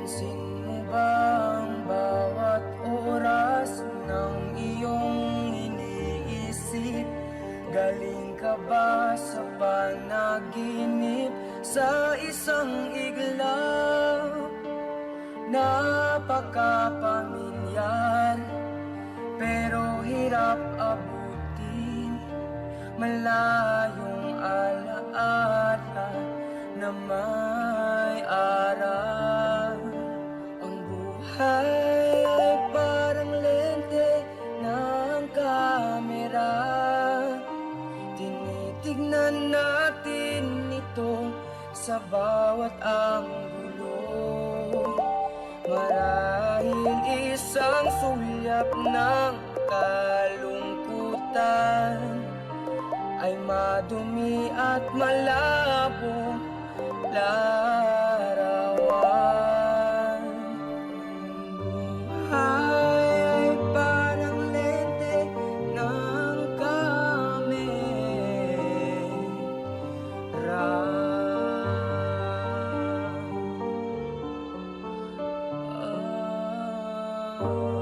Napapansin mo ba ang bawat oras ng iyong iniisip? Galing ka ba sa panaginip sa isang iglap? Napakapamilyar pero hirap abutin, malayong alaala na may aral. Ang buhay ay parang lente ng kamera, tinitignan natin ito sa bawat anggulo. Marahil isang sulyap ng kalungkutan ay madumi at malabong larawan. Buhay ay parang lente ng kamera. Oh